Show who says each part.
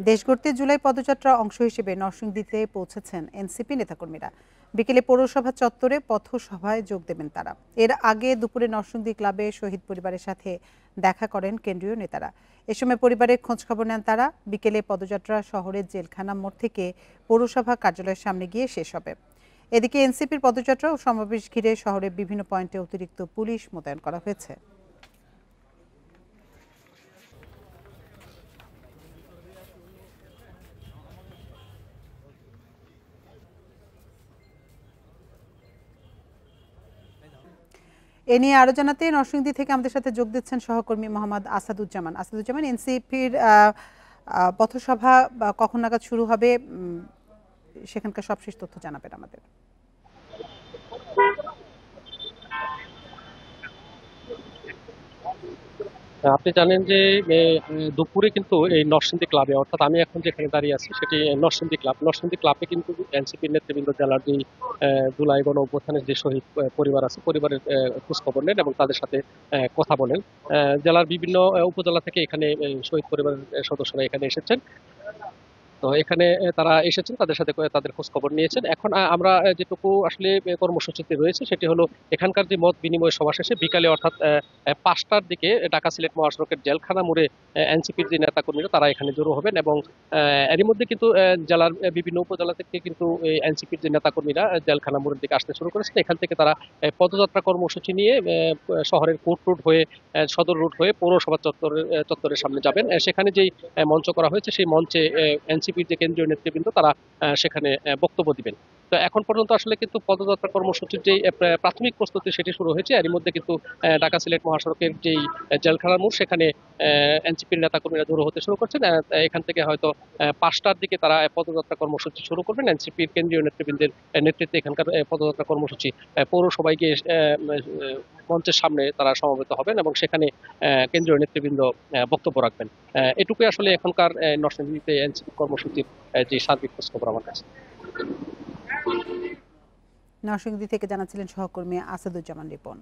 Speaker 1: দেশ গড়তে জুলাই পদযাত্রার অংশ হিসেবে নরসিংদীতে পৌঁছেছেন এনসিপি নেতাকর্মীরা। বিকেলে পৌরসভা চত্বরে পথসভায় যোগ দেবেন তারা। এর আগে দুপুরে নরসিংদী ক্লাবে শহীদ পরিবারের সাথে দেখা করেন কেন্দ্রীয় নেতারা। এ সময় পরিবারের খোঁজখবর নেন তারা। বিকেলে পদযাত্রা শহরের জেলখানা মোড় থেকে পৌরসভা কার্যালয়ের সামনে গিয়ে শেষ হবে। এদিকে এনসিপির পদযাত্রা ও সমাবেশ ঘিরে শহরের বিভিন্ন পয়েন্টে অতিরিক্ত পুলিশ মোতায়েন করা হয়েছে। এ নিয়ে আরো জানাতে নরসিংদী থেকে আমাদের সাথে যোগ দিচ্ছেন সহকর্মী মোহাম্মদ আসাদুজ্জামান। এনসিপির পথসভা কখন নাগাদ শুরু হবে, সেখানকার সবশেষ তথ্য জানাবেন আমাদের।
Speaker 2: আপনি জানেন যে দুপুরে কিন্তু এই নরসিংদী ক্লাবে, অর্থাৎ আমি এখন যেখানে দাঁড়িয়ে আছি সেটি নরসিংদী ক্লাবে কিন্তু এনসিপির নেতৃবৃন্দ জেলার যে জুলাই গণ অভ্যুত্থানের যে শহীদ পরিবার আছে, পরিবারের খোঁজখবর নেন এবং তাদের সাথে কথা বলেন। জেলার বিভিন্ন উপজেলা থেকে এখানে শহীদ পরিবারের সদস্যরা এখানে এসেছেন। তো এখানে তারা এসেছেন, তাদের সাথে তাদের খোঁজ খবর নিয়েছেন। এখন আমরা যেটুকু আসলে কর্মসূচিতে রয়েছে সেটি হলো এখানকার যে মত বিনিময় সভা শেষে বিকালে অর্থাৎ 5টার দিকে ঢাকা সিলেট মহাসড়কের জেলখানা মোড়ে এনসিপির যে নেতাকর্মীরা তারা এখানে জড়ো হবেন এবং এরই মধ্যে কিন্তু জেলার বিভিন্ন উপজেলা থেকে কিন্তু এনসিপির যে নেতাকর্মীরা জেলখানা মোড়ের দিকে আসতে শুরু করেছেন। এখান থেকে তারা পদযাত্রা কর্মসূচি নিয়ে শহরের কোর্ট রোড হয়ে সদর রোড হয়ে পৌরসভা চত্বরের সামনে যাবেন। সেখানে যেই মঞ্চ করা হয়েছে সেই মঞ্চে এনসিপির যে কেন্দ্রীয় নেতৃবৃন্দ তারা সেখানে বক্তব্য দিবেন। তো এখন পর্যন্ত আসলে কিন্তু পদযাত্রা কর্মসূচির যে প্রাথমিক প্রস্তুতি সেটি শুরু হয়েছে। এরই মধ্যে কিন্তু ঢাকা সিলেট মহাসড়কের যেই জেলখানার মোড় সেখানে এনসিপির নেতাকর্মীরা জড়ো হতে শুরু করছেন। এখান থেকে হয়তো 5টার দিকে তারা পদযাত্রা কর্মসূচি শুরু করবেন। এনসিপির কেন্দ্রীয় নেতৃবৃন্দের নেতৃত্বে এখানকার পদযাত্রা কর্মসূচি পৌরসভায় গিয়ে মঞ্চের সামনে তারা সমবেত হবেন এবং সেখানে কেন্দ্রীয় নেতৃবৃন্দ বক্তব্য রাখবেন। এটুকুই আসলে এখনকার নরসিংদীতে এনসিপি কর্মসূচির যে সার্বিক খোঁজখবর আমার কাছে।
Speaker 1: নরসিংদী থেকে জানাচ্ছিলেন সহকর্মী আসাদুজ্জামান রিপন।